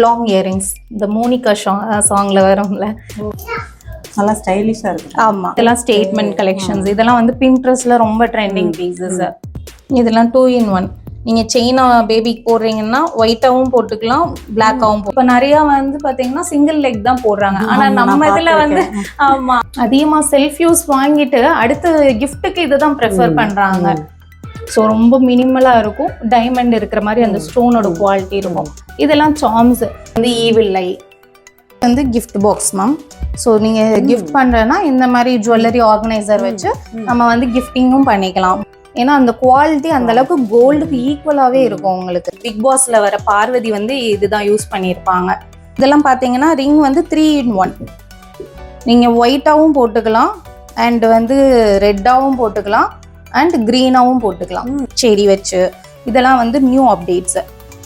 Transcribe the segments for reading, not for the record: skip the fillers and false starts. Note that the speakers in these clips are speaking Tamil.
லாங் இயரிங்ஸ் இந்த மோனிகா சாங்ல வரும்ல, நல்லா ஸ்டைலிஷா இருக்கு. ஆமா, இதெல்லாம் ஸ்டேட்மெண்ட் கலெக்ஷன்ஸ். இதெல்லாம் வந்து பின்ட்ரெஸ்ட்ல ரொம்ப ட்ரெண்டிங் பீசஸ். இதெல்லாம் 2 in 1. நீங்க செயினா பேபிக்கு போடுறீங்கன்னா ஒயிட்டாவும் போட்டுக்கலாம், பிளாக்காவும். இப்போ நிறைய வந்து பாத்தீங்கன்னா சிங்கிள் லெக் தான் போடுறாங்க. ஆனா நம்ம இதுல வந்து ஆமா அதிகமா செல்ஃப் யூஸ் வாங்கிட்டு அடுத்து கிஃப்ட்டுக்கு இதுதான் ப்ரிஃபர் பண்றாங்க. ஸோ ரொம்ப மினிமலா இருக்கும், டைமண்ட் இருக்கிற மாதிரி அந்த ஸ்டோனோட குவாலிட்டி இருக்கும். இதெல்லாம் சார்ம்ஸ் வந்து ஈவில் ஐ வந்து கிஃப்ட் பாக்ஸ் மேம். ஸோ நீங்கள் கிஃப்ட் பண்ணுறேன்னா இந்த மாதிரி ஜுவல்லரி ஆர்கனைசர் வச்சு நம்ம வந்து கிஃப்டிங்கும் பண்ணிக்கலாம். ஏன்னா அந்த குவாலிட்டி அந்த அளவுக்கு கோல்டுக்கு ஈக்குவலாகவே இருக்கும் உங்களுக்கு. பிக் பாஸ்ல வர பார்வதி வந்து இதுதான் யூஸ் பண்ணியிருப்பாங்க. இதெல்லாம் பார்த்தீங்கன்னா ரிங் வந்து 3 in 1. நீங்கள் ஒயிட்டாகவும் போட்டுக்கலாம், அண்ட் வந்து ரெட்டாகவும் போட்டுக்கலாம், அண்ட் க்ரீனாகவும் போட்டுக்கலாம் செடி வச்சு. இதெல்லாம் வந்து நியூ அப்டேட்ஸ்.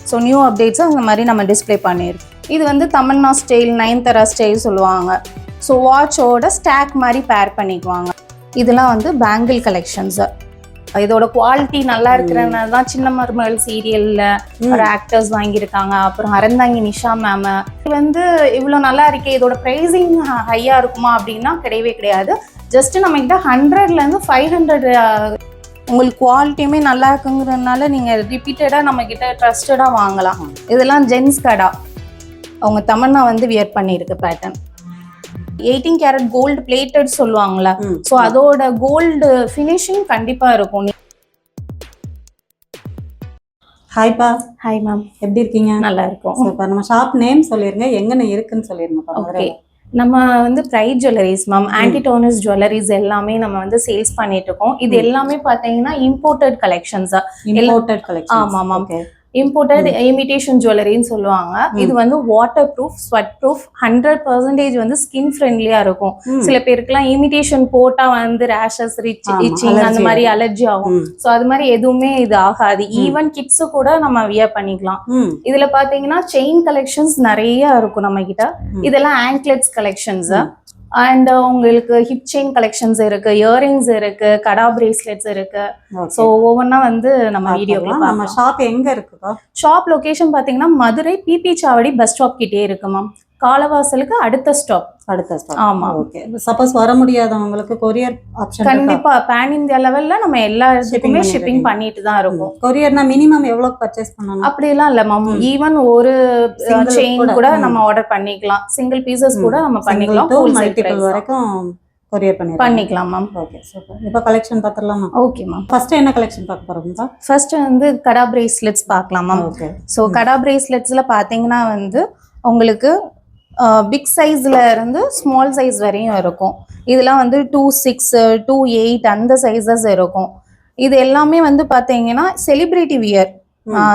ஸோ நியூ அப்டேட்ஸை அந்த மாதிரி நம்ம டிஸ்பிளே பண்ணியிருக்கோம். இது வந்து தமன்னா ஸ்டைல், நயன்தாரா ஸ்டைல் சொல்லுவாங்க. ஸோ வாட்சோட ஸ்டாக் மாதிரி பேர் பண்ணிக்குவாங்க. இதெல்லாம் வந்து பேங்கிள் கலெக்ஷன்ஸு. இதோட குவாலிட்டி நல்லா இருக்கிறனால தான் சின்ன மருமகள் சீரியல்ல ஒரு ஆக்டர்ஸ் வாங்கியிருக்காங்க. அப்புறம் அறந்தாங்கி நிஷா மேம். இது வந்து இவ்வளோ நல்லா இருக்கே, இதோட ப்ரைஸிங் ஹையாக இருக்குமா அப்படின்னா கிடையவே கிடையாது. ஜஸ்ட் நம்ம கிட்ட 100லேருந்து 500 உங்களுக்கு குவாலிட்டியுமே நல்லா இருக்குங்கிறதுனால நீங்கள் ரிப்பீட்டடாக நம்ம கிட்ட ட்ரஸ்டடாக வாங்கலாம். இதெல்லாம் ஜென்ஸ் கடா, அவங்க தமன்னா வந்து வியர் பண்ணியிருக்கு பேட்டர்ன். 18 கேரட் கோல்டு பிளேட்டட் சொல்லுவாங்களா, ஸோ அதோட கோல்டு ஃபினிஷிங் கண்டிப்பா இருக்கும். ஹாய்ப்பா. ஹாய் மேம், எப்படி இருக்கீங்க? நல்லா இருக்கும். இப்போ நம்ம ஷாப் நேம் சொல்லிருங்க, எங்கன்னு இருக்குன்னு சொல்லிருங்க. ஓகே, நம்ம வந்து பிரைட் ஜுவல்லரிஸ் மேம், ஆன்டிடோனஸ் ஜுவல்லரிஸ் எல்லாமே நம்ம வந்து சேல்ஸ் பண்ணிட்டு இருக்கோம். இது எல்லாமே பாத்தீங்கன்னா இம்போர்ட்டட் கலெக்ஷன்ஸ். ஆமா மேம், இம்போர்ட்டட் இமிடேஷன் ஜுவல்லரின்னு சொல்லுவாங்க. இது வந்து வாட்டர் ப்ரூஃப், ஸ்வெட் ப்ரூஃப், 100% வந்து ஸ்கின் ஃப்ரெண்ட்லியா இருக்கும். சில பேருக்குலாம் இமிடேஷன் போட்டா வந்து ரேஷஸ், இச்சிங் அந்த மாதிரி அலர்ஜி ஆகும். ஸோ அது மாதிரி எதுவுமே இது ஆகாது. ஈவன் கிட்ஸு கூட நம்ம வியர் பண்ணிக்கலாம். இதுல பாத்தீங்கன்னா செயின் கலெக்ஷன்ஸ் நிறைய இருக்கும் நம்ம கிட்ட. இதெல்லாம் ஆங்க்லெட்ஸ் கலெக்ஷன்ஸ். அண்ட் உங்களுக்கு ஹிப் செயின் கலெக்ஷன்ஸ் இருக்கு, இயரிங்ஸ் இருக்கு, கடா பிரேஸ்லெட்ஸ் இருக்கு. ஸோ ஒவ்வொன்றா வந்து நம்ம வீடியோல நம்ம ஷாப் எங்க இருக்குக்கா? ஷாப் லொகேஷன் பாத்தீங்கன்னா மதுரை பிபி சாவடி பஸ் ஸ்டாப் கிட்டே இருக்கு மேம். காலவாசலுக்கு அடுத்த ஸ்டாப். ஆமா. ஓகே. சப்போஸ் வர முடியாதவங்களுக்கு கொரியர் ஆப்ஷன் கண்டிப்பா பேன் இந்தியா லெவல்ல நம்ம எல்லா இடத்துக்குமே ஷிப்பிங் பண்ணிட்டு தான் இருக்கும். கொரியர்னா மினிமம் எவ்வளவு பர்ச்சேஸ் பண்ணணும்? அப்படிலாம் இல்ல மேம், ஈவன் ஒரு செயின் கூட நம்ம ஆர்டர் பண்ணிக்கலாம், சிங்கிள் பீசஸ் கூட நம்ம பண்ணிக்கலாம், மல்டிபிள் வரைக்கும் கொரியர் பண்ணிக்கலாம் மேம். Okay super. இப்போ கலெக்ஷன் பார்த்துடலாமா? Okay ma'am. ஃபர்ஸ்ட் என்ன கலெக்ஷன் பார்க்க போறோம்ப்பா? ஃபர்ஸ்ட் வந்து கடா பிரேஸ்லெட்ஸ் பார்க்கலாம் மேம். ஓகே. ஸோ கடா பிரேஸ்லெட்ஸ்ல பாத்தீங்கன்னா வந்து உங்களுக்கு பிக் சைஸ்ல இருந்து ஸ்மால் சைஸ் வரையும் இருக்கும். இதெல்லாம் வந்து 2.6, 2.8 அந்த சைஸஸ் இருக்கும். இது எல்லாமே வந்து பாத்தீங்கன்னா செலிபிரிட்டி வியர்.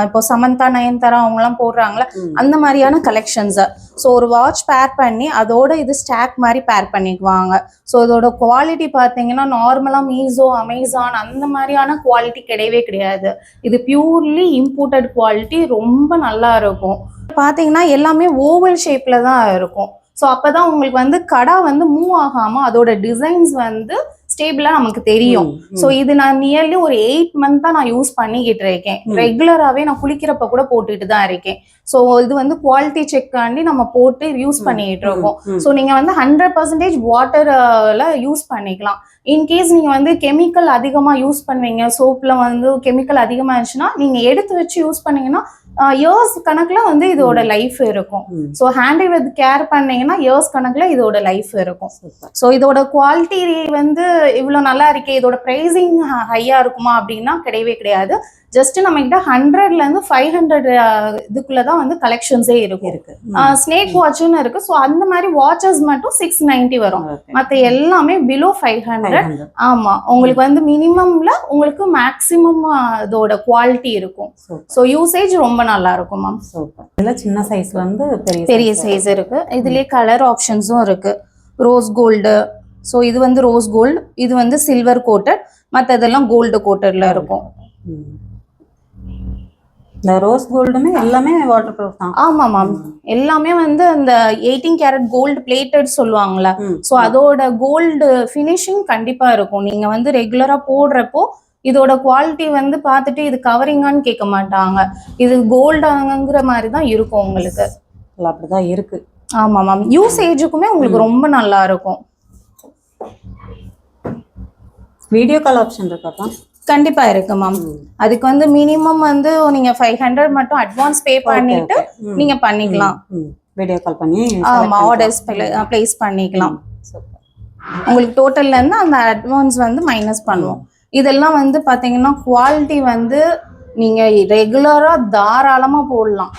இப்போ சமந்தா, நயன்தாரா அவங்கலாம் போடுறாங்களா அந்த மாதிரியான கலெக்ஷன்ஸ். ஸோ ஒரு வாட்ச் பேர் பண்ணி அதோட இது ஸ்டாக் மாதிரி பேர் பண்ணிக்குவாங்க. ஸோ இதோட குவாலிட்டி பார்த்தீங்கன்னா நார்மலாக மீஷோ, அமேசான் அந்த மாதிரியான குவாலிட்டி கிடையவே கிடையாது. இது பியூர்லி இம்போர்ட்டட் குவாலிட்டி, ரொம்ப நல்லா இருக்கும். பார்த்தீங்கன்னா எல்லாமே ஓவல் ஷேப்ல தான் இருக்கும். ஸோ அப்போதான் உங்களுக்கு வந்து கடா வந்து மூவ் ஆகாம அதோட டிசைன்ஸ் வந்து ஸ்டேபிளா நமக்கு தெரியும். ஸோ இது நான் நியர்லி ஒரு 8 month தான் நான் யூஸ் பண்ணிக்கிட்டு இருக்கேன். ரெகுலராகவே நான் குளிக்கிறப்ப கூட போட்டுட்டு தான் இருக்கேன். ஸோ இது வந்து குவாலிட்டி செக் ஆண்டி நம்ம போட்டு யூஸ் பண்ணிட்டு இருக்கோம். ஸோ நீங்க வந்து 100% வாட்டர்ல யூஸ் பண்ணிக்கலாம். இன்கேஸ் நீங்க வந்து கெமிக்கல் அதிகமா யூஸ் பண்ணுவீங்க, சோப்ல வந்து கெமிக்கல் அதிகமா இருந்துச்சுன்னா நீங்க எடுத்து வச்சு யூஸ் பண்ணீங்கன்னா இயர்ஸ் கணக்குல வந்து இதோட லைஃப் இருக்கும். ஸோ ஹேண்டில் வித் கேர் பண்ணீங்கன்னா இயர்ஸ் கணக்குல இதோட லைஃப் இருக்கும். ஸோ இதோட குவாலிட்டி வந்து இவ்வளவு நல்லா இருக்கே, இதோட பிரைசிங் ஹையா இருக்குமா அப்படின்னா கிடையவே கிடையாது. ஜஸ்ட் நம்ம கிட்ட 100லேருந்து 500 இதுக்குள்ளதான் வந்து கலெக்ஷன்ஸே இருக்கு. ஸ்னேக் வாட்ச்னு இருக்கு. ஸோ அந்த மாதிரி வாட்சஸ் மட்டும் 690 வரும். மற்ற எல்லாமே பிலோ 500. ஆமா, உங்களுக்கு வந்து மினிமம்ல உங்களுக்கு மேக்சிமம் இதோட குவாலிட்டி இருக்கும். ஸோ யூசேஜ் ரொம்ப நல்லா இருக்கும் மேம். சின்ன சைஸ்ல இருந்து பெரிய சைஸ் இருக்கு. இதுலயே கலர் ஆப்ஷன்ஸும் இருக்கு. Rose gold. ஸோ இது வந்து ரோஸ் கோல்டு, இது வந்து சில்வர் கோட்டட், மற்றதெல்லாம் கோல்டு கோட்டட்ல இருக்கும். இந்த ரோஸ் கோல்டுமே எல்லாமே வாட்டர் ப்ரூஃப் தான். ஆமா மேம், எல்லாமே வந்து அந்த 18 கேரட் கோல்டு பிளேட்டட் சொல்லுவாங்களா, ஸோ அதோட கோல்டு ஃபினிஷிங் கண்டிப்பா இருக்கும். நீங்க வந்து ரெகுலரா போடுறப்போ இதோட குவாலிட்டி வந்து பார்த்துட்டு இது கவரிங்கான்னு கேட்க மாட்டாங்க, இது கோல்டுங்கிற மாதிரி தான் இருக்கும் உங்களுக்கு. இல்லை அப்படிதான் இருக்கு. ஆமா மேம், யூசேஜுக்குமே உங்களுக்கு ரொம்ப நல்லா இருக்கும். வீடியோ கால் ஆப்ஷன் இருக்காப்பா? கண்டிப்பா இருக்கு மேம். அதுக்கு வந்து மினிமம் வந்து நீங்க 500 மட்டும் அட்வான்ஸ் பே பண்ணிட்டு நீங்க பண்ணிக்கலாம். வீடியோ கால் பண்ணி ஆமா, ஆர்டர்ஸ் பிளேஸ் பண்ணிக்கலாம். உங்களுக்கு டோட்டல்ல இருந்து அந்த அட்வான்ஸ் வந்து மைனஸ் பண்ணுவோம். இதெல்லாம் வந்து பாத்தீங்கன்னா குவாலிட்டி வந்து நீங்க ரெகுலரா தாராளமா போடலாம்,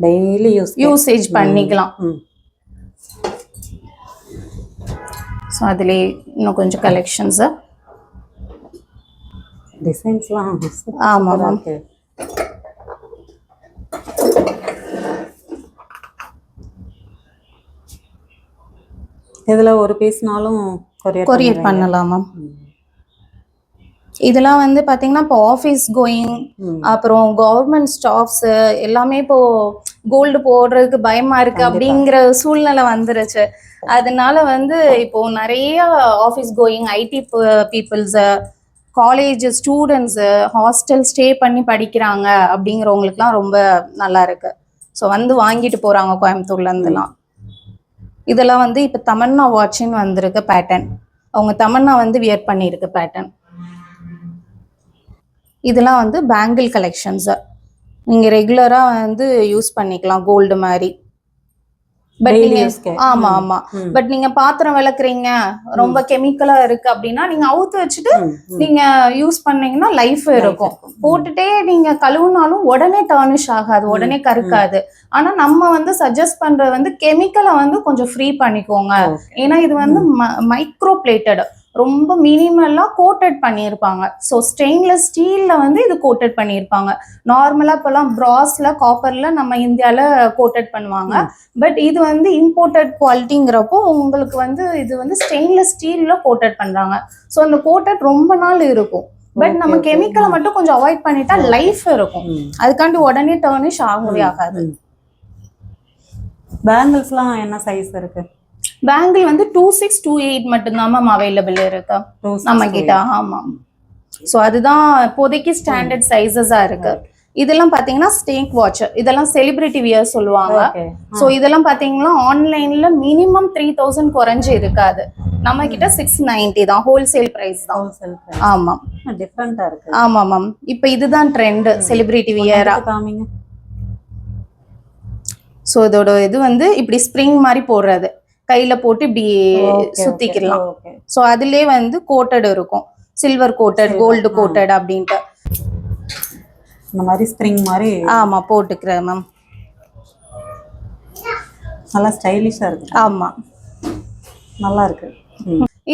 டெய்லி யூசேஜ் பண்ணிக்கலாம். ஸோ அதுலேயே இன்னும் கொஞ்சம் கலெக்ஷன்ஸ் டிசைன்ஸ்லாம் ஆமாம் மேம். இதில் ஒரு பீஸ்னாலும் கொரியர் பண்ணலாம் மேம். இதெல்லாம் வந்து பாத்தீங்கன்னா இப்போ ஆஃபீஸ் கோயிங், அப்புறம் கவர்மெண்ட் ஸ்டாஃப்ஸ் எல்லாமே இப்போ கோல்டு போடுறதுக்கு பயமா இருக்கு அப்படிங்கிற சூழ்நிலை வந்துருச்சு. அதனால வந்து இப்போ நிறைய office going IT peoples, college students, hostel stay பண்ணி படிக்கிறாங்க அப்படிங்கிறவங்களுக்குலாம் ரொம்ப நல்லா இருக்கு. ஸோ வந்து வாங்கிட்டு போறாங்க கோயம்புத்தூர்ல இருந்துலாம். இதெல்லாம் வந்து இப்போ தமன்னா வாட்சின்னு வந்திருக்க பேட்டர்ன், அவங்க தமன்னா வந்து வியர் பண்ணியிருக்க பேட்டர்ன். இதெல்லாம் வந்து பேங்கிள் கலெக்ஷன்ஸ், நீங்க ரெகுலரா வந்து யூஸ் பண்ணிக்கலாம் கோல்டு மாதிரி. பட் நீங்க ஆமா ஆமா பட் நீங்க பாத்திரம் விளக்குறீங்க, ரொம்ப கெமிக்கலா இருக்கு அப்படின்னா நீங்க அவுத்து வச்சுட்டு நீங்க யூஸ் பண்ணீங்கன்னா லைஃப் இருக்கும். போட்டுட்டே நீங்க கழுவுனாலும் உடனே டர்னிஷ் ஆகாது, உடனே கருக்காது. ஆனா நம்ம வந்து சஜஸ்ட் பண்றது வந்து கெமிக்கலை வந்து கொஞ்சம் ஃப்ரீ பண்ணிக்கோங்க. ஏன்னா இது வந்து மைக்ரோ பிளேட்டட், ரொம்ப மினிமலா கோட்டட் பண்ணியிருப்பாங்க. ஸோ ஸ்டெயின்லெஸ் ஸ்டீல்ல வந்து இது கோட்டட் பண்ணியிருப்பாங்க. நார்மலா இப்பெல்லாம் பிராஸ்ல காப்பர்ல நம்ம இந்தியால கோட்டட் பண்ணுவாங்க. பட் இது வந்து இம்போர்ட்டட் குவாலிட்டிங்கிறப்போ உங்களுக்கு வந்து இது வந்து ஸ்டெயின்லெஸ் ஸ்டீல்ல கோட்டட் பண்றாங்க. ஸோ அந்த கோட்டட் ரொம்ப நாள் இருக்கும். பட் நம்ம கெமிக்கலை மட்டும் கொஞ்சம் அவாய்ட் பண்ணிட்டா லைஃப் இருக்கும். அதுக்காண்டி உடனே டர்னிஷ் ஆகவே ஆகாது. பேங்கிள்ஸ்லாம் என்ன சைஸ் இருக்கு? பேங்கிள் வந்து 26, 28 மட்டும்தான் மேம் அவைலபிள் இருக்கு நம்ம கிட்ட. ஆமா, ஸோ அதுதான் இப்போதைக்கு ஸ்டாண்டர்ட் சைஸஸா இருக்கு. இதெல்லாம் பாத்தீங்கன்னா ஸ்டேக் வாட்ச், இதெல்லாம் செலிபிரிட்டி வியர் சொல்லுவாங்க. ஸோ இதெல்லாம் பாத்தீங்கன்னா ஆன்லைன்ல மினிமம் 3000 குறைஞ்சு இருக்காது. நம்ம கிட்ட 690 தான், ஹோல்சேல் பிரைஸ் தான். ஆமா, டிஃபரெண்டா இருக்கு. ஆமா மேம், இப்போ இதுதான் ட்ரெண்ட் செலிபிரிட்டி வியரா. ஸோ இதோட இது வந்து இப்படி ஸ்ப்ரிங் மாதிரி போடுறது, கையில போட்டு இப்படி சுத்திக்கலாம். ஸோ அதுலயே வந்து கோட்டட் இருக்கும், சில்வர் கோட்டட், கோல்டு கோட்டட் அப்படின்ட்டு. இந்த மாதிரி ஸ்ப்ரிங் மாதிரி ஆமா போட்டுக்கிறேன் மேம். நல்லா ஸ்டைலிஷா இருக்கு. ஆமா, நல்லா இருக்கு.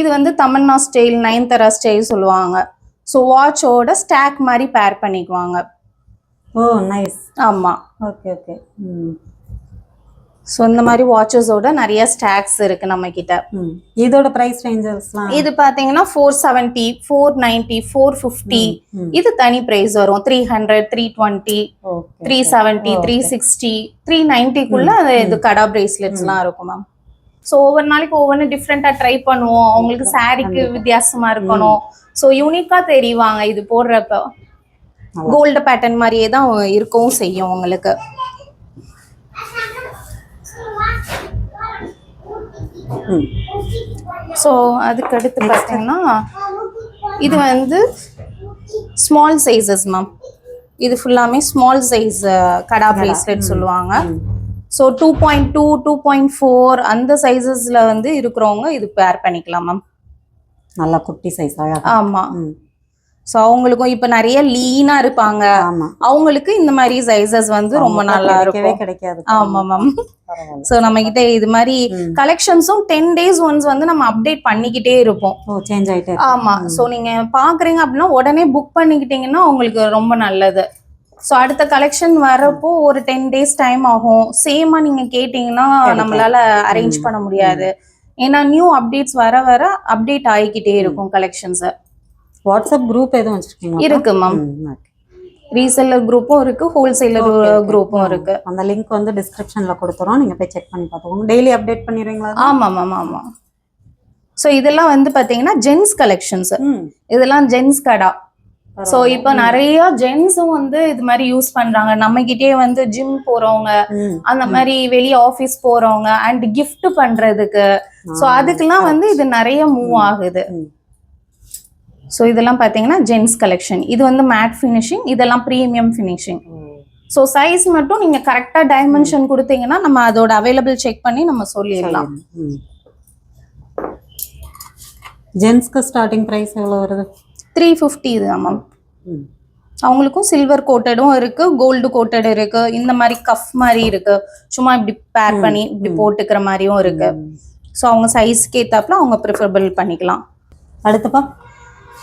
இது வந்து தமன்னா ஸ்டைல், நயன்தாரா ஸ்டைல் சொல்லுவாங்க. ஸோ வாட்சோட ஸ்டாக் மாதிரி பேர் பண்ணிக்குவாங்க. ஓ நைஸ். ஆமா, ஓகே ஓகே. ஸோ இந்த மாதிரி வாட்சஸோட நிறைய ஸ்டாக்ஸ் இருக்கு நம்ம கிட்ட. இதோட பிரைஸ் ரேஞ்சஸ்லாம் இது பாத்தீங்கன்னா 470, 490, 450. இது தனி பிரைஸ் வரும். 300, 320, 370, 360, 390குள்ள இது கடா பிரேஸ்லெட்ஸ்லாம் இருக்கும் மேம். ஸோ ஒவ்வொரு நாளைக்கு ஒவ்வொன்று டிஃப்ரெண்டா ட்ரை பண்ணுவோம். அவங்களுக்கு சாரிக்கு வித்தியாசமா இருக்கணும், ஸோ யூனிக்கா தெரிவாங்க. இது போடுறப்ப கோல்டு பேட்டர்ன் மாதிரியே தான் இருக்கவும் செய்யும் உங்களுக்கு. ஸோ அதுக்கு அடுத்து பார்த்தீங்கன்னா இது வந்து ஸ்மால் சைஸஸ் மேம். இது ஃபுல்லாமே ஸ்மால் சைஸ் கடா பிரேஸ்லெட் சொல்லுவாங்க. ஸோ 2.2, 2.4 அந்த சைஸஸ்ல வந்து இருக்கிறவங்க இது பேர் பண்ணிக்கலாம் மேம். நல்லா குட்டி சைஸ். ஆமா, ஸோ அவங்களுக்கும் இப்போ நிறைய லீனா இருப்பாங்க, அவங்களுக்கு இந்த மாதிரி சைஸஸ் வந்து ரொம்ப நல்லா இருக்கும். கிடைக்காது. ஆமா மேம். ஸோ நம்ம கிட்ட இது மாதிரி கலெக்ஷன்ஸும் 10 days ஒன்ஸ் வந்து நம்ம அப்டேட் பண்ணிக்கிட்டே இருப்போம். சேஞ்ச் ஆயிட்டே. ஆமா, ஸோ நீங்க பாக்குறீங்க அப்படின்னா உடனே புக் பண்ணிக்கிட்டீங்கன்னா உங்களுக்கு ரொம்ப நல்லது. ஸோ அடுத்த கலெக்ஷன் வரப்போ ஒரு 10 days டைம் ஆகும். சேமா நீங்க கேட்டீங்கன்னா நம்மளால அரேஞ்ச் பண்ண முடியாது. ஏன்னா நியூ அப்டேட்ஸ் வர வர அப்டேட் ஆகிக்கிட்டே இருக்கும் கலெக்ஷன்ஸ். வாட்ஸ்அப் குரூப் எதுவும் வச்சிருக்கீங்களா? இருக்கு மேம், ரீசெல்லர் குரூப்பும் இருக்கு, ஹோல்சேலர் குரூப்பும் இருக்கு. அந்த லிங்க் வந்து டிஸ்கிரிப்ஷன்ல கொடுத்துறோம், நீங்க போய் செக் பண்ணி பார்த்துக்கோங்க. டெய்லி அப்டேட் பண்ணிடுவீங்களா? ஆமா மேம், ஆமா. ஸோ இதெல்லாம் வந்து பாத்தீங்கன்னா ஜென்ஸ் கலெக்ஷன்ஸ். இதெல்லாம் ஜென்ஸ் கடா. ஸோ இப்போ நிறைய ஜென்ஸும் வந்து இது மாதிரி யூஸ் பண்றாங்க. நம்ம கிட்டே வந்து ஜிம் போறவங்க, அந்த மாதிரி வெளியே ஆஃபீஸ் போறவங்க அண்ட் gift பண்றதுக்கு, ஸோ அதுக்கெல்லாம் வந்து இது நிறைய மூவ் ஆகுது. ஸோ இதெல்லாம் பார்த்தீங்கன்னா ஜென்ஸ் கலெக்ஷன். இது வந்து மேட் ஃபினிஷிங், இதெல்லாம் ப்ரீமியம் ஃபினிஷிங். ஸோ சைஸ் மட்டும் நீங்க கரெக்டா டைமென்ஷன் கொடுத்தீங்கன்னா நம்ம அதோட அவைலபிள் செக் பண்ணி நம்ம சொல்லிடலாம். ஜென்ஸ்க்கு ஸ்டார்டிங் பிரைஸ் எவ்வளவு வருது? 350 இதுதான் மேம். அவங்களுக்கும் சில்வர் கோட்டடும் இருக்கு, கோல்டு கோட்டட் இருக்கு, இந்த மாதிரி கஃப் மாதிரி இருக்கு, சும்மா இப்படி பேர் பண்ணி இப்படி போட்டுக்கிற மாதிரியும் இருக்கு. ஸோ அவங்க சைஸ்க்கு ஏத்தாப்புல அவங்க ப்ரிஃபரபிள் பண்ணிக்கலாம். அடுத்தப்பா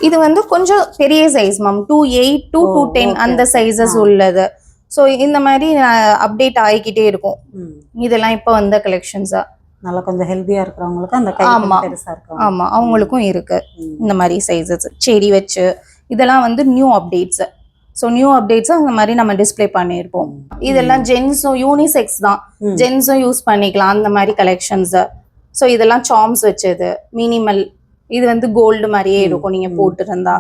இது வந்து கொஞ்சம் பெரிய சைஸ் மேம், 2.8 to 2.10 அந்த சைஸஸ் உள்ளது. ஸோ இந்த மாதிரி அப்டேட் ஆகிக்கிட்டே இருக்கும். இதெல்லாம் இப்போ வந்த கலெக்ஷன்ஸா நல்லா கொஞ்சம் ஹெல்தியா இருக்கிறவங்களுக்கு அந்த கை பெருசா இருக்கும். ஆமா, அவங்களுக்கும் இருக்கு இந்த மாதிரி சைஸஸ். செடி வச்சு இதெல்லாம் வந்து new updates. So new updates அந்த மாதிரி நம்ம டிஸ்பிளே பண்ணியிருப்போம். இதெல்லாம் ஜென்ஸும் யூனிசெக்ஸ் தான், ஜென்ஸும் யூஸ் பண்ணிக்கலாம் அந்த மாதிரி கலெக்ஷன்ஸ். ஸோ இதெல்லாம் சார்ம்ஸ் வச்சது மினிமல். இது வந்து கோல்டு மாதிரியே இருக்கும் நீங்க போட்டுருந்தா.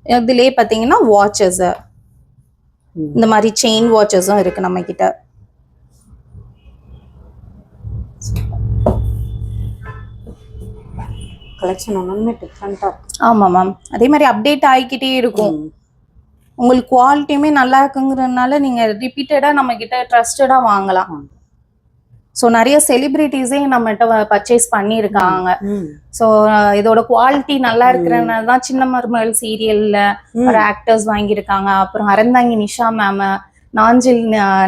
இதுலயே பாத்தீங்கன்னா வாட்சஸ், இந்த மாதிரி செயின் வாட்சஸும் இருக்கு நம்ம கிட்ட. கலெக்ஷன் ஒண்ணுமே டிஃபரெண்டா. ஆமா மேம், அதே மாதிரி அப்டேட் ஆகிக்கிட்டே இருக்கும். உங்களுக்கு குவாலிட்டியுமே நல்லா இருக்குங்கிறதுனால நீங்க ரிப்பீட்டடா நம்ம கிட்ட ட்ரஸ்டடா வாங்கலாம். ஸோ நிறைய செலிபிரிட்டிஸே நம்மகிட்ட பர்ச்சேஸ் பண்ணியிருக்காங்க. ஸோ இதோட குவாலிட்டி நல்லா இருக்கிறதுனால தான் சின்ன மருமகள் சீரியல்ல ஒரு ஆக்டர்ஸ் வாங்கியிருக்காங்க. அப்புறம் அறந்தாங்கி நிஷா மேம், நாஞ்சில்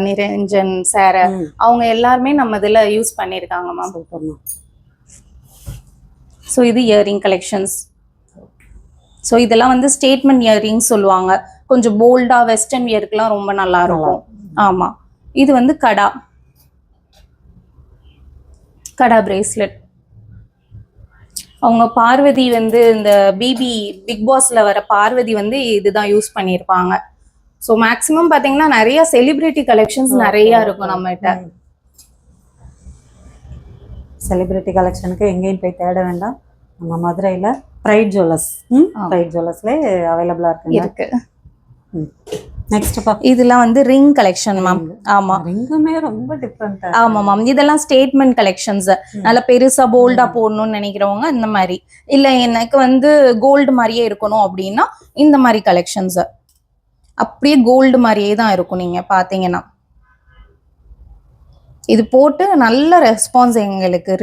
நிரஞ்சன் சார், அவங்க எல்லாருமே நம்ம இதுல யூஸ் பண்ணியிருக்காங்க மேம். ஸோ இது இயரிங் கலெக்ஷன்ஸ். ஸோ இதெல்லாம் வந்து ஸ்டேட்மெண்ட் இயரிங் சொல்லுவாங்க. கொஞ்சம் போல்டா வெஸ்டர்ன் வியருக்குலாம் ரொம்ப நல்லா இருக்கும். ஆமா, இது வந்து கடா பிரேஸ்லெட். அவங்க பார்வதி வந்து இந்த பிக் பாஸ்ல வர பார்வதி வந்து இதுதான் யூஸ் பண்ணியிருப்பாங்க. ஸோ மேக்சிமம் பாத்தீங்கன்னா நிறைய செலிபிரிட்டி கலெக்ஷன்ஸ் நிறைய இருக்கும் நம்மகிட்ட. செலிபிரிட்டி கலெக்ஷனுக்கு எங்கேயும் போய் தேட வேண்டாம். நம்ம மதுரையில பிரைட் ஜுவல்லர்ஸ்ல அவைலபிளா இருக்கு. நெக்ஸ்ட் இதெல்லாம் வந்து ரிங் கலெக்ஷன் மேம். ஆமா, ரிங்குமே ரொம்ப டிஃபரெண்டா. ஆமா மேம், இதெல்லாம் ஸ்டேட்மெண்ட் கலெக்ஷன்ஸ். நல்லா பெருசா போல்டா போடணும்னு நினைக்கிறவங்க இந்த மாதிரி, இல்ல எனக்கு வந்து கோல்டு மாதிரியே இருக்கணும் அப்படின்னா இந்த மாதிரி கலெக்ஷன்ஸ். அப்படியே கோல்டு மாதிரியே தான் இருக்கும் நீங்க பாத்தீங்கன்னா. இது போட்டு நல்ல ரெஸ்பான்ஸ். எங்களுக்கு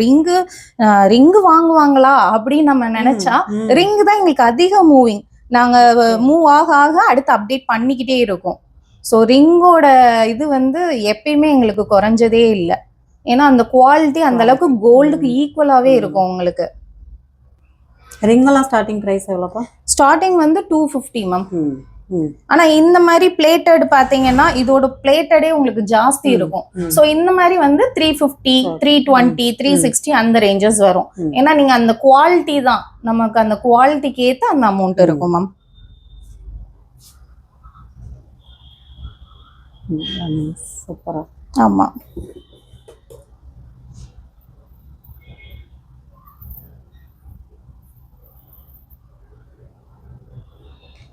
ரிங்கு வாங்குவாங்களா அப்படின்னு நம்ம நினைச்சா ரிங்கு தான் எங்களுக்கு அதிக மூவிங். நாங்க மூவ் ஆக ஆக அடுத்து அப்டேட் பண்ணிக்கிட்டே இருக்கோம். ஸோ ரிங்கோட இது வந்து எப்பயுமே எங்களுக்கு குறைஞ்சதே இல்லை. ஏன்னா அந்த குவாலிட்டி அந்த அளவுக்கு கோல்டுக்கு ஈக்குவலாவே இருக்கும் உங்களுக்கு. ரிங்கெல்லாம் ஸ்டார்டிங் பிரைஸ் எவ்வளோப்பா? ஸ்டார்டிங் வந்து 250 மேம். ஆனா இந்த மாதிரி பிளேட்டட் பாத்தீங்கன்னா இதோட பிளேட்டடே உங்களுக்கு ஜாஸ்தி இருக்கும். சோ இந்த மாதிரி வந்து 350, 320, 360 அந்த ரேஞ்சஸ் வரும். ஏன்னா நீங்க அந்த குவாலிட்டி தான், நமக்கு அந்த குவாலிட்டிக்கு ஏத்த அந்த அமௌண்ட் இருக்கும் மேம். சூப்பரா. ஆமா,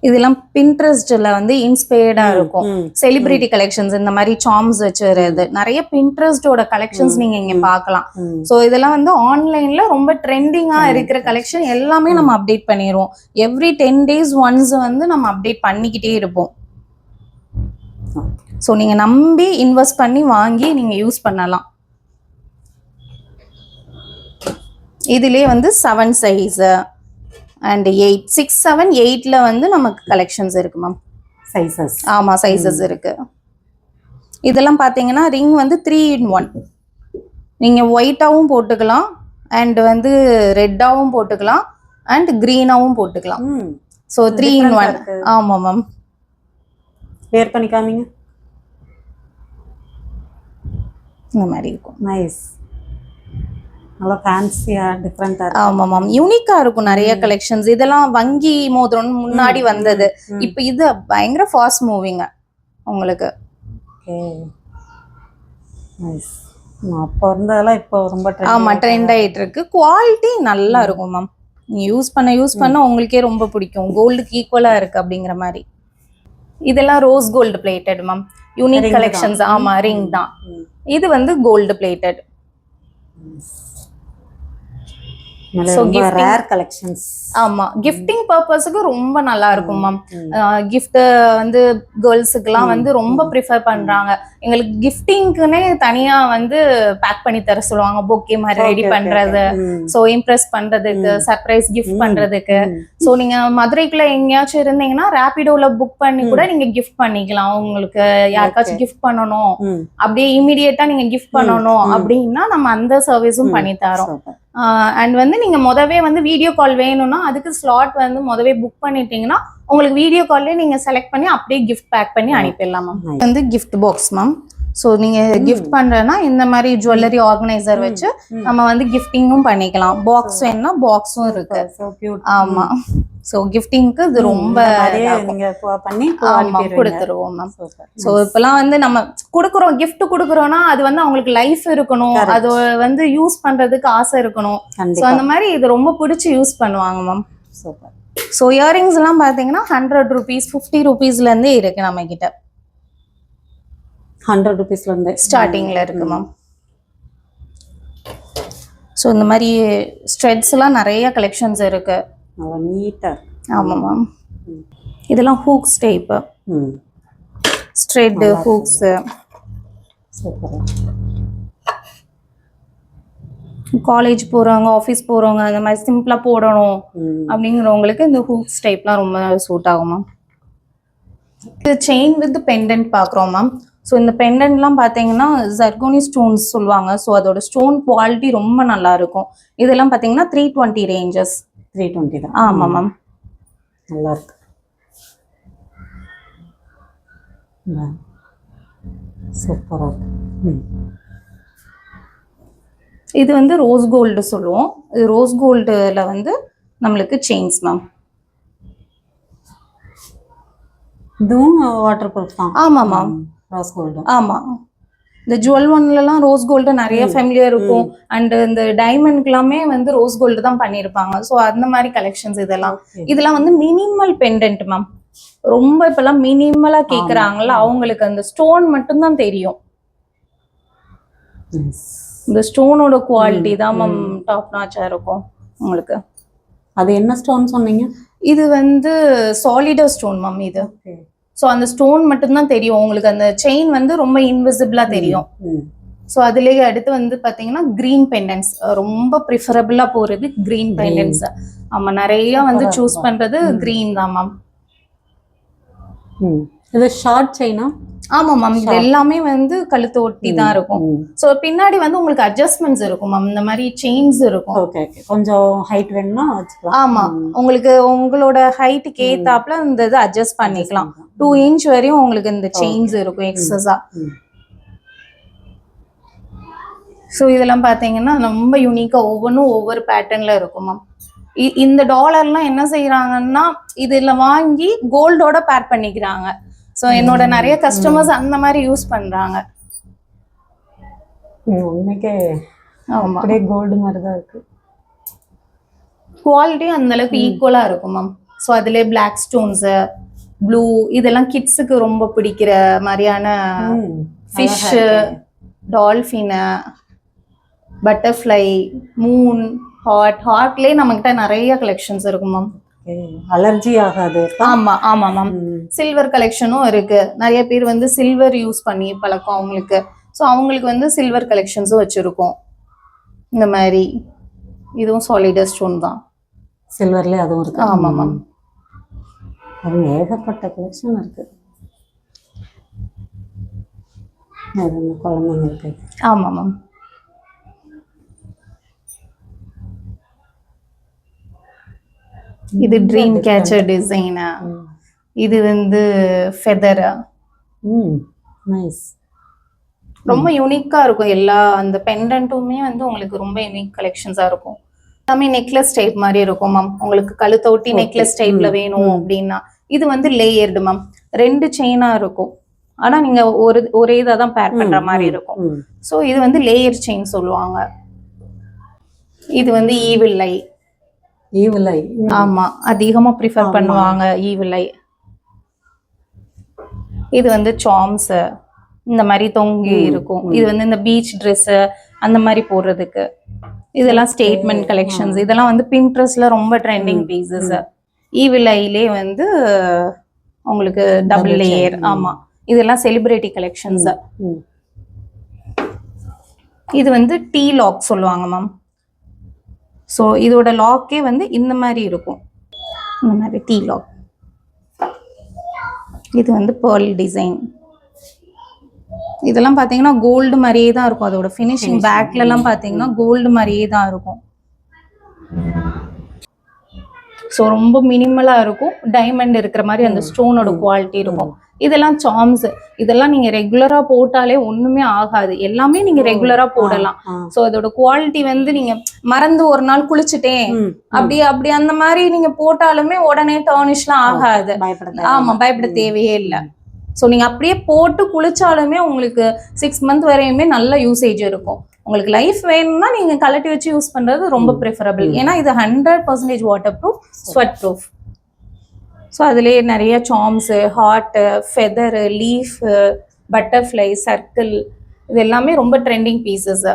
இதெல்லாம் பின்ட்ரெஸ்ட்ல வந்து இன்ஸ்பயர்டா இருக்கும். செலிபிரிட்டி கலெக்ஷன்ஸ் இந்த மாதிரி சார்ம்ஸ் வச்சுறது நிறைய பின்ட்ரெஸ்டோட கலெக்ஷன்ஸ் நீங்க இங்க பார்க்கலாம். சோ இதெல்லாம் வந்து ஆன்லைன்ல ரொம்ப ட்ரெண்டிங்கா இருக்கிற கலெக்ஷன் எல்லாமே நம்ம அப்டேட் பண்ணிடுவோம். எவ்ரி 10 days ஒன்ஸ் வந்து நம்ம அப்டேட் பண்ணிக்கிட்டே இருப்போம். ஸோ நீங்க நம்பி இன்வெஸ்ட் பண்ணி வாங்கி நீங்க யூஸ் பண்ணலாம். இதுலயே வந்து 7 சைஸ் அண்ட் 8, 6, 7, 8ல வந்து நமக்கு கலெக்ஷன்ஸ் இருக்கு மேம். சைஸஸ். ஆமா, சைஸஸ் இருக்கு. இதெல்லாம் பாத்தீங்கன்னா ரிங் வந்து 3 in 1. நீங்க ஒயிட்டாவும் போட்டுக்கலாம் அண்ட் வந்து ரெட்டாவும் போட்டுக்கலாம் அண்ட் கிரீனாவும் போட்டுக்கலாம். So 3 in 1. ஆமா மேம். வேர் பண்ணி காமிங்க. இந்த மாதிரி இருக்கும். நைஸ். நல்லா ஃபேன்சியா டிஃபரெண்டா இருக்கு. ஆமா மேம், யூனிக்கா இருக்கும் நிறைய கலெக்ஷன்ஸ். இதெல்லாம் வங்கி மோதிரம் முன்னாடி வந்தது. இப்போ இது பயங்கர ஃபாஸ்ட் மூவிங் உங்களுக்கு. Okay, nice. அப்போ இருந்ததெல்லாம் இப்போ ரொம்ப ஆமா ட்ரெண்ட் ஆயிட்டு இருக்கு. குவாலிட்டி நல்லா இருக்கும் மேம். நீங்க யூஸ் பண்ண உங்களுக்கே ரொம்ப பிடிக்கும். கோல்டுக்கு ஈக்குவலா இருக்கு அப்படிங்கிற மாதிரி. இதெல்லாம் rose gold plated ma'am. Unique collections. ஆமா, ரிங் தான். இது வந்து கோல்டு பிளேட்டட். Rare collections. ஆமா, கிஃப்டிங் பர்பஸ்க்கு ரொம்ப நல்லா இருக்கும் மேம். கிஃப்ட் வந்து கேர்ள்ஸுக்குலாம் வந்து ரொம்ப ப்ரிஃபர் பண்றாங்க. எங்களுக்கு கிஃப்டிங்க்குனே தனியா வந்து பேக் பண்ணி தர சொல்லுவாங்க, பொக்கே மாதிரி ரெடி பண்றது, ஸோ இம்ப்ரெஸ் பண்றதுக்கு, சர்ப்ரைஸ் கிஃப்ட் பண்றதுக்கு. ஸோ நீங்க மதுரைக்குள்ள எங்கேயாச்சும் இருந்தீங்கன்னா ரேபிடோல புக் பண்ணி கூட நீங்க கிஃப்ட் பண்ணிக்கலாம். உங்களுக்கு யாருக்காச்சும் கிஃப்ட் பண்ணணும், அப்படியே இமீடியட்டா நீங்க கிஃப்ட் பண்ணணும் அப்படின்னா நம்ம அந்த சர்வீஸும் பண்ணி தரோம். அண்ட் வந்து நீங்க முதவே வந்து வீடியோ கால் வேணும்னா அதுக்கு ஸ்லாட் வந்து முதவே புக் பண்ணிட்டீங்கன்னா உங்களுக்கு வீடியோ கால்லே நீங்க செலக்ட் பண்ணி அப்படியே கிஃப்ட் பேக் பண்ணி அனுப்பிடலாம் மேம். வந்து கிஃப்ட் பாக்ஸ் மேம். ஸோ நீங்க கிஃப்ட் பண்றேன்னா இந்த மாதிரி ஜுவல்லரி ஆர்கனைசர் வச்சு நம்ம வந்து கிஃப்டிங்கும் பண்ணிக்கலாம். பாக்ஸ் வேணும்னா பாக்ஸும் இருக்கு. ஆமா, ஸோ கிஃப்டிங்க்கு இது ரொம்ப கொடுத்துருவோம் மேம். ஸோ இப்பெல்லாம் வந்து நம்ம கொடுக்குறோம், கிஃப்ட் கொடுக்குறோம்னா அது வந்து அவங்களுக்கு லைஃப் இருக்கணும், அது வந்து யூஸ் பண்றதுக்கு ஆசை இருக்கணும். ஸோ அந்த மாதிரி இது ரொம்ப பிடிச்சி யூஸ் பண்ணுவாங்க மேம். ஸோ இயரிங்ஸ் எல்லாம் பாத்தீங்கன்னா 100 rupees 50 rupeesல இருந்தே இருக்கு நம்ம கிட்ட. 100 rupeesல இருந்து ஸ்டார்டிங்ல இருக்கு மேம். ஸோ இந்த மாதிரி ஸ்ட்ரெட்ஸ் எல்லாம் நிறைய கலெக்ஷன்ஸ் இருக்கு. நீட்டா. ஆமா மேம். இதெல்லாம் hooks type. Straight hooks. College போறவங்க, ஆஃபீஸ் போறவங்க, அந்த மாதிரி சிம்பிளா போடணும் அப்படிங்கிறவங்களுக்கு இந்த ஹூக்ஸ் டைப்லாம் ரொம்ப சூட் ஆகும் மேம். இது செயின் வித் பெண்டன்ட் பார்க்குறோம் மேம். ஸோ இந்த பெண்டன்ட்லாம் பார்த்தீங்கன்னா ஜர்கோனி ஸ்டோன்ஸ் சொல்லுவாங்க. ஸோ அதோட ஸ்டோன் குவாலிட்டி ரொம்ப நல்லா இருக்கும். இதெல்லாம் பார்த்தீங்கன்னா 320 ரேஞ்சஸ். 320 தான். ஆமாம் மேம், நல்லா இருக்கு. சூப்பரா இருக்கு. இது வந்து ரோஸ் கோல்டு சொல்லுவோம். இது ரோஸ் கோல்டுல வந்து நம்மளுக்கு செயின்ஸ் மேம். இதுவும் வாட்டர் ப்ரூஃப் தான். ஆமா மேம், ரோஸ் கோல்டு. ஆமா, இந்த ஜுவல் ஒன்லலாம் ரோஸ் கோல்டு நிறைய ஃபேமிலியா இருக்கும். அண்ட் இந்த டைமண்ட் எல்லாமே வந்து ரோஸ் கோல்டு தான் பண்ணிருப்பாங்க. ஸோ அந்த மாதிரி கலெக்ஷன்ஸ் இதெல்லாம் வந்து மினிமல் பெண்டன்ட் மேம். ரொம்ப இப்பெல்லாம் மினிமலா கேக்குறாங்கல்ல, அவங்களுக்கு அந்த ஸ்டோன் மட்டும் தான் தெரியும். இந்த ஸ்டோனோட குவாலிட்டி தான் மேம் டாப் நாச்சா இருக்கும் உங்களுக்கு. அது என்ன ஸ்டோன் சொன்னீங்க? இது வந்து சாலிடர் ஸ்டோன் மேம். இது ஸோ அந்த ஸ்டோன் மட்டும்தான் தெரியும் உங்களுக்கு. அந்த செயின் வந்து ரொம்ப இன்விசிபிளா தெரியும். ஸோ அதுலேயே அடுத்து வந்து பார்த்தீங்கன்னா கிரீன் பெண்டன்ஸ் ரொம்ப ப்ரிஃபரபிளா போறது கிரீன் பெண்டன்ஸ். ஆமா, நிறைய வந்து சூஸ் பண்றது கிரீன் தான் மேம். இது ஷார்ட் செயினா? ஆமா மேம், இது எல்லாமே வந்து கழுத்து ஒட்டி தான் இருக்கும். சோ பின்னாடி வந்து உங்களுக்கு அட்ஜஸ்ட்மெண்ட்ஸ் இருக்கும் மேம். இந்த மாதிரி செயின்ஸ் இருக்கும். ஓகே, கொஞ்சம் ஹைட் வேணும்னா வச்சுக்கலாம். ஆமா, உங்களுக்கு உங்களோட ஹைட்டுக்கு ஏத்தாப்ல இந்த இது அட்ஜஸ்ட் பண்ணிக்கலாம். 2 inch வரையும் உங்களுக்கு இந்த செயின்ஸ் இருக்கும் எக்ஸஸா. ஸோ இதெல்லாம் பார்த்தீங்கன்னா ரொம்ப யூனிக்கா ஒவ்வொன்றும் ஒவ்வொரு பேட்டர்ன்ல இருக்கும் மேம். இந்த டாலர்லாம் என்ன செய்யறாங்கன்னா இதுல வாங்கி கோல்டோட பேர் பண்ணிக்கிறாங்க. ஸோ என்னோட நிறைய கஸ்டமர்ஸ் அந்த மாதிரி யூஸ் பண்றாங்க. உண்மைக்கே அப்படியே கோல்டு மாதிரி தான் இருக்கு. குவாலிட்டி அந்த அளவுக்கு ஈக்குவலா இருக்கும் மேம். ஸோ அதுலேயே பிளாக் ஸ்டோன்ஸ், ப்ளூ, இதெல்லாம் கிட்ஸுக்கு ரொம்ப பிடிக்கிற மாதிரியான ஃபிஷ், டால்ஃபின், பட்டர்ஃப்ளை, மூன், ஹார்ட்லேயே நம்மகிட்ட நிறைய கலெக்ஷன்ஸ் இருக்கும் மேம். அலர்ஜி ஆகாது. ஆமா ஆமா மேம். சில்வர் கலெக்ஷனும் இருக்கு. நிறைய பேர் வந்து சில்வர் யூஸ் பண்ணி பழக்கம் அவங்களுக்கு. ஸோ அவங்களுக்கு வந்து சில்வர் கலெக்ஷன்ஸும் வச்சிருக்கோம். இந்த மாதிரி இதுவும் சாலிடர் ஸ்டோன் தான். சில்வர்லேயே அதுவும் இருக்கு. ஆமா மேம், அது ஏகப்பட்ட கலெக்ஷன் இருக்கு குழந்தைங்களுக்கு. ஆமா மேம். இது ட்ரீம் கேச்சர் டிசைன். இது வந்து ஃபெதர். நைஸ். ரொம்ப யூனிக்கா இருக்கும். எல்லா அந்த பெண்டன்ட்டுமே வந்து உங்களுக்கு ரொம்ப யூனிக் கலெக்ஷன்ஸா இருக்கும். எல்லாமே நெக்லஸ் டைப் மாதிரி இருக்கும் மேம். உங்களுக்கு கழுத்தை ஒட்டி நெக்லஸ் டைப்ல வேணும் அப்படின்னா இது வந்து லேயர்டு மேம். 2 செயினா இருக்கும். ஆனா நீங்க ஒரே இதை தான் பேர் பண்ற மாதிரி இருக்கும். ஸோ இது வந்து லேயர் செயின் சொல்லுவாங்க. இது வந்து ஈவில் ஐ. ஈவிலை. ஆமா, அதிகமா ப்ரிஃபர் பண்ணுவாங்க ஈவிலை. இது வந்து சாம்ஸ் இந்த மாதிரி தொங்கி இருக்கும். இது வந்து இந்த பீச் ட்ரெஸ் அந்த மாதிரி போடுறதுக்கு. இதெல்லாம் ஸ்டேட்மெண்ட் கலெக்ஷன்ஸ். இதெல்லாம் வந்து பின்ட்ரெஸ்ட்ல ரொம்ப ட்ரெண்டிங் பீசஸ். ஈவிலைலே வந்து உங்களுக்கு டபுள் லேயர். ஆமா, இதெல்லாம் செலிபிரிட்டி கலெக்ஷன்ஸ். இது வந்து டீ லாக் சொல்லுவாங்க மேம். ஸோ இதோட லாக்கே வந்து இந்த மாதிரி இருக்கும், இந்த மாதிரி டீ லாக். இது வந்து பேர்ல் டிசைன். இதெல்லாம் பார்த்தீங்கன்னா கோல்டு மாதிரியே தான் இருக்கும். அதோட ஃபினிஷிங் பேக்லலாம் பார்த்தீங்கன்னா கோல்டு மாதிரியே தான் இருக்கும். ஸோ ரொம்ப மினிமலாக இருக்கும். டைமண்ட் இருக்கிற மாதிரி அந்த ஸ்டோனோட குவாலிட்டி இருக்கும். இதெல்லாம் சாம்ஸ். இதெல்லாம் நீங்க ரெகுலரா போட்டாலே ஒண்ணுமே ஆகாது. எல்லாமே நீங்க ரெகுலரா போடலாம். சோ அதோட குவாலிட்டி வந்து நீங்க மறந்து ஒரு நாள் குளிச்சுட்டேன் அப்படி அந்த மாதிரி நீங்க போட்டாலுமே உடனே டர்னிஷ்லாம் ஆகாது. ஆமா, பயப்பட தேவையே இல்லை. ஸோ நீங்க அப்படியே போட்டு குளிச்சாலுமே உங்களுக்கு 6 மந்த் வரையுமே நல்ல யூசேஜ் இருக்கும். உங்களுக்கு லைஃப் வேணும்னா நீங்க கலட்டி வச்சு யூஸ் பண்றது ரொம்ப ப்ரிஃபரபிள். ஏன்னா இது 100% water proof, sweat proof. So அதுலேயே நிறைய Sams, heart, feather, leaf, butterfly, circle, இது எல்லாமே ரொம்ப ட்ரெண்டிங் பீசஸ்.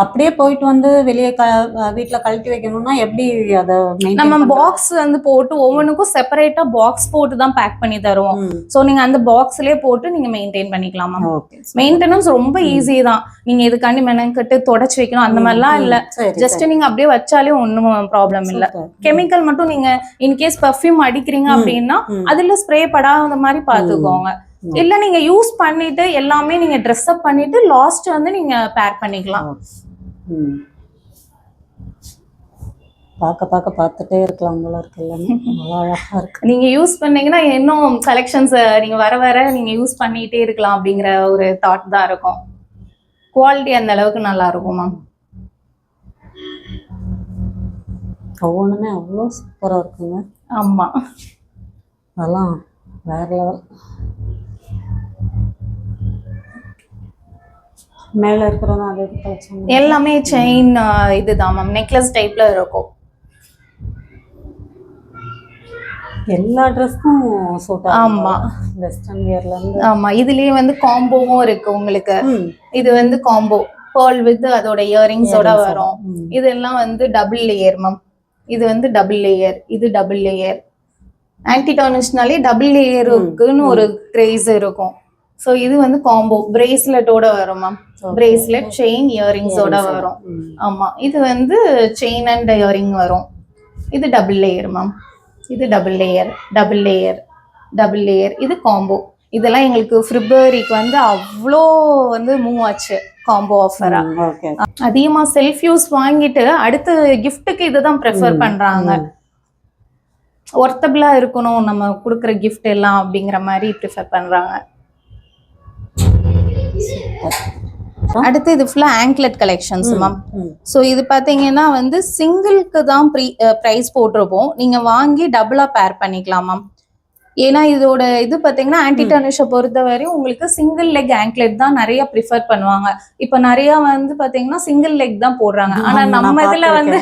அப்படியே போயிட்டு வந்து வெளியே வீட்டுல கழட்டி வைக்கணும்னா எப்படி அதை நம்ம பாக்ஸ் வந்து போட்டு ஒவ்வொன்றுக்கும் செப்பரேட்டா பாக்ஸ் போட்டு தான் பேக் பண்ணி தருவோம். ஸோ நீங்க அந்த பாக்ஸ்லயே போட்டு நீங்க மெயின்டைன் பண்ணிக்கலாம். மெயின்டெனன்ஸ் ரொம்ப ஈஸி தான். நீங்க இதுக்காண்டி மெனக்கட்டு தொடச்சு வைக்கணும் அந்த மாதிரிலாம் இல்ல. ஜஸ்ட் நீங்க அப்படியே வச்சாலே ஒன்றும் ப்ராப்ளம் இல்ல. கெமிக்கல் மட்டும் நீங்க இன்கேஸ் பர்ஃப்யூம் அடிக்கிறீங்க அப்படின்னா அதுல ஸ்ப்ரே படாத மாதிரி பாத்துக்கோங்க. இல்ல நீங்க யூஸ் பண்ணிட்டு எல்லாமே நீங்க ட்ரெஸ் அப் பண்ணிட்டு லாஸ்ட் வந்து நீங்க பேக் பண்ணிக்கலாம். பார்த்துட்டே இருக்கலாம் போல இருக்கு. எல்லாமே அழகா இருக்கு. நீங்க யூஸ் பண்ணீங்கன்னா இன்னும் கலெக்ஷன்ஸ் நீங்க வர நீங்க யூஸ் பண்ணிட்டே இருக்கலாம் அப்படிங்கிற ஒரு தாட் தான் இருக்கும். குவாலிட்டி அந்த அளவுக்கு நல்லா இருக்கும் மேம். ஒவ்வொன்றுமே அவ்வளோ சூப்பரா இருக்குங்க. ஆமா, அதெல்லாம் வேற லெவல். மேல இருக்கிறதா அதே கலெக்ஷன் எல்லாமே செயின் இதுதான் மேம். நெக்லஸ் டைப்ல இருக்கும். எல்லா ட்ரெஸ்க்கும் சூட் ஆகும். ஆமா, வெஸ்டர்ன் வியர்ல இருந்து. ஆமா, இதுலயே வந்து காம்போவும் இருக்கு உங்களுக்கு. இது வந்து காம்போ பேர்ல் வித் அதோட இயரிங்ஸோட வரும். இதெல்லாம் வந்து டபுள் லேயர் மேம். இது வந்து டபுள் லேயர், இது டபுள் லேயர். ஆன்டி டார்னிஷ்னாலே டபுள் லேயருக்குன்னு ஒரு கிரேஸ் இருக்கும். ஸோ இது வந்து காம்போ பிரேஸ்லெட்டோட வரும் மேம். பிரேஸ்லெட், செயின், இயரிங்ஸோட வரும். ஆமா, இது வந்து செயின் அண்ட் இயரிங் வரும். இது டபுள் லேயர் மேம். இது double layer, double layer, double layer. இது காம்போ. இதெல்லாம் எங்களுக்கு பிப்ரவரிக்கு வந்து அவ்வளோ வந்து மூவ் ஆச்சு காம்போ ஆஃபரா. அதிகமா செல்ஃப் யூஸ் வாங்கிட்டு அடுத்து கிஃப்ட்டுக்கு இதுதான் ப்ரிஃபர் பண்றாங்க. ஒர்த்தபிளா இருக்கணும் நம்ம கொடுக்குற கிஃப்ட் எல்லாம் அப்படிங்கிற மாதிரி ப்ரிஃபர் பண்றாங்க. அடுத்து இது ஃபுல்லா ஆங்க்லெட் கலெக்ஷன்ஸ் மேம். ஸோ இது பாத்தீங்கன்னா வந்து சிங்கிள்க்கு தான் ப்ரைஸ் போட்டிருப்போம். நீங்க வாங்கி டபுளா பேர் பண்ணிக்கலாம் மேம். ஏன்னா இதோட இது பாத்தீங்கன்னா ஆன்டி டார்னிஷை பொறுத்த வரையும் உங்களுக்கு சிங்கிள் லெக் ஆங்க்லெட் தான் நிறைய ப்ரிஃபர் பண்ணுவாங்க. இப்ப நிறைய வந்து பாத்தீங்கன்னா சிங்கிள் லெக் தான் போடுறாங்க. ஆனா நம்ம இதுல வந்து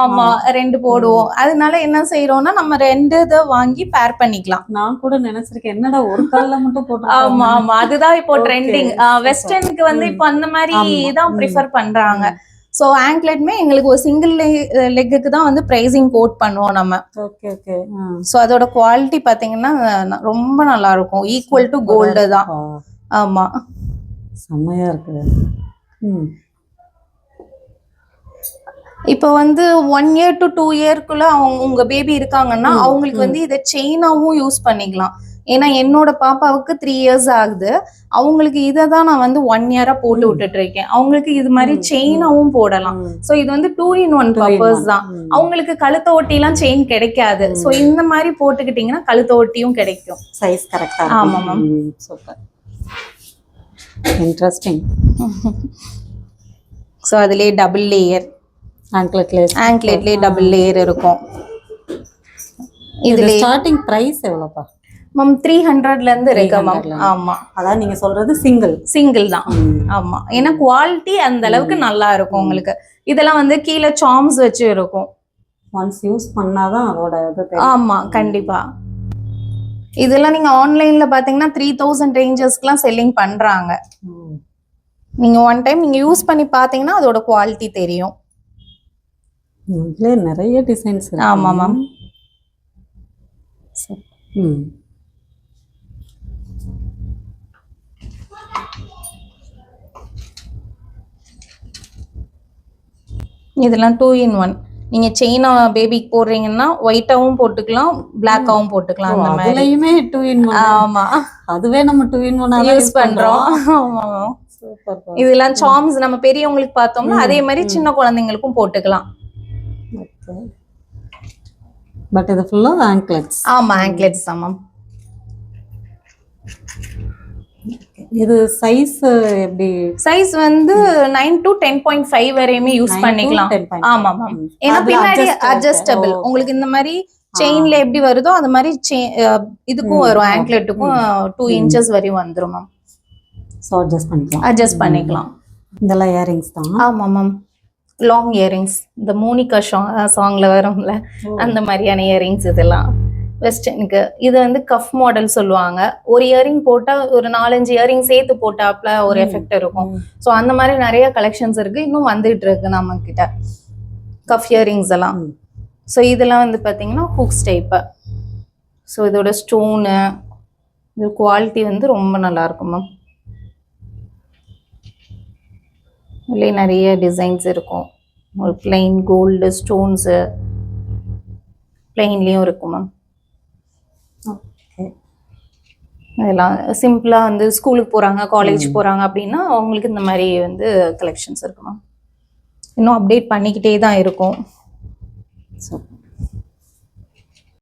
ஆமா 2 போடுவோம். அதனால என்ன செய்யறோம்னா நம்ம 2 இதை வாங்கி பேர் பண்ணிக்கலாம். நான் கூட நினைச்சிருக்கேன் என்னடா ஒரு கால்ல மட்டும் போட்டு. ஆமா ஆமா, அதுதான் இப்போ ட்ரெண்டிங். வெஸ்டர்னுக்கு வந்து இப்போ அந்த மாதிரி தான் ப்ரிஃபர் பண்றாங்க. ஸோ ஆங்க்லெட்மே எங்களுக்கு ஒரு சிங்கிள் லெக்குக்கு தான் வந்து ப்ரைஸிங் கோட் பண்ணுவோம் நம்ம. Okay okay. ஸோ அதோட குவாலிட்டி பார்த்தீங்கன்னா ரொம்ப நல்லா இருக்கும். ஈக்குவல் டு கோல்டு தான். ஆமா, செம்மையா இருக்குது. இப்போ வந்து 1 year to 2 yearக்குள்ள உங்க பேபி இருக்காங்கன்னா அவங்களுக்கு வந்து இதை செயினாவும் யூஸ் பண்ணிக்கலாம். ஏன்னா என்னோட பாப்பாவுக்கு 3 years ஆகுது. அவங்களுக்கு இதை தான் நான் வந்து 1 year போட்டு விட்டுட்டு இருக்கேன். அவங்களுக்கு இது மாதிரி செயினாவும் போடலாம். ஸோ இது வந்து 2-in-1 பர்பஸ் தான். அவங்களுக்கு கழுத்த ஒட்டிலாம் செயின் கிடைக்காது. ஸோ இந்த மாதிரி போட்டுக்கிட்டீங்கன்னா கழுத்த ஒட்டியும் கிடைக்கும். சைஸ் கரெக்டா. ஆமா மேம். Super, interesting. ஸோ அதுலேயே டபுள் லேயர் ஆங்க்லெட்லேயே டபுள் லேயர் இருக்கும். இதுல ஸ்டார்டிங் பிரைஸ் எவ்வளோப்பா? மேம் 300ல இருந்து இருக்கு மேம். 300 ல. ஆமா, அதான் நீங்க சொல்றது சிங்கிள். சிங்கிள் தான். ஆமா, ஏன்னா குவாலிட்டி அந்த அளவுக்கு நல்லா இருக்கும் உங்களுக்கு. இதெல்லாம் வந்து கீழே சார்ம்ஸ் வச்சு இருக்கும். ஒன்ஸ் யூஸ் பண்ணாதான் அதோட இது தெரியும். ஆமா, கண்டிப்பா. இதெல்லாம் நீங்க ஆன்லைன்ல பாத்தீங்கன்னா 3000 ரேஞ்சஸ்க்குலாம் செல்லிங் பண்றாங்க. ம். நீங்க ஒன் டைம் நீங்க யூஸ் பண்ணி பாத்தீங்கன்னா அதோட குவாலிட்டி தெரியும். இதுல நிறைய டிசைன்ஸ் இருக்கு. ஆமா மேம். ம். இதெல்லாம் 2 in 1. நீங்க செயினா பேபிக்கு போடுறீங்கன்னா ஒயிட்டாவும் போட்டுக்கலாம், பிளாக்காவும் போட்டுக்கலாம். அந்த மாதிரி அதுலயுமே 2 in 1. ஆமா, அதுவே நம்ம 2 in 1 யூஸ் பண்றோம். ஆமா. சூப்பர். இதெல்லாம் சார்ம்ஸ் நம்ம பெரியவங்களுக்கு பார்த்தோம்னா அதே மாதிரி சின்ன குழந்தைங்களுக்கும் போட்டுக்கலாம். ஓகே. பட் இது ஃபுல்லா ஆங்க்லெட்ஸ். ஆமா, ஆங்க்லெட்ஸ் தான் மேம். இது சைஸ் எப்படி? சைஸ் வந்து 9 to 10.5 வரையுமே யூஸ் பண்ணிக்கலாம். 10.5. ஆமா மேம். ஏன்னா அது பின்னாடி adjustable. அட்ஜஸ்டபிள். உங்களுக்கு இந்த மாதிரி செயின்ல எப்படி வருதோ அந்த மாதிரி இதுக்கும் வரும், ஆங்க்லெட்டுக்கும் 2 inches வரையும் வந்துரும் மேம். சோ அட்ஜஸ்ட் பண்ணிக்கலாம். அட்ஜஸ்ட் பண்ணிக்கலாம். இதெல்லாம் இயரிங்ஸ் தான். ஆமா மேம். லாங் இயரிங்ஸ், இந்த மோனிகா சாங்ல வரும்ல அந்த மாதிரியான இயரிங்ஸ். இதெல்லாம் வெஸ்டர்னுக்கு. இது வந்து கஃப் மாடல் சொல்லுவாங்க. ஒரு இயரிங் போட்டா ஒரு 4-5 இயரிங் சேர்த்து போட்டாப்ல ஒரு எஃபெக்ட் இருக்கும். ஸோ அந்த மாதிரி நிறைய கலெக்ஷன்ஸ் இருக்கு, இன்னும் வந்துட்டு இருக்கு நம்ம கிட்ட கஃப் இயரிங்ஸ் எல்லாம். ஸோ இதெல்லாம் வந்து பார்த்தீங்கன்னா ஹூக்ஸ் டைப்பு. ஸோ இதோட ஸ்டோனு, இது குவாலிட்டி வந்து ரொம்ப நல்லா இருக்கும் மேம். இதுலேயே நிறைய டிசைன்ஸ் இருக்கும். ஒரு பிளெயின் கோல்டு ஸ்டோன்ஸு பிளெயின்லேயும் இருக்கும் மேம். ஓகே. இதெல்லாம் சிம்பிளாக வந்து ஸ்கூலுக்கு போகிறாங்க, காலேஜ் போகிறாங்க அப்படின்னா அவங்களுக்கு இந்த மாதிரி வந்து கலெக்ஷன்ஸ் இருக்கு மேம். இன்னும் அப்டேட் பண்ணிக்கிட்டே தான் இருக்கும். சூப்பர்.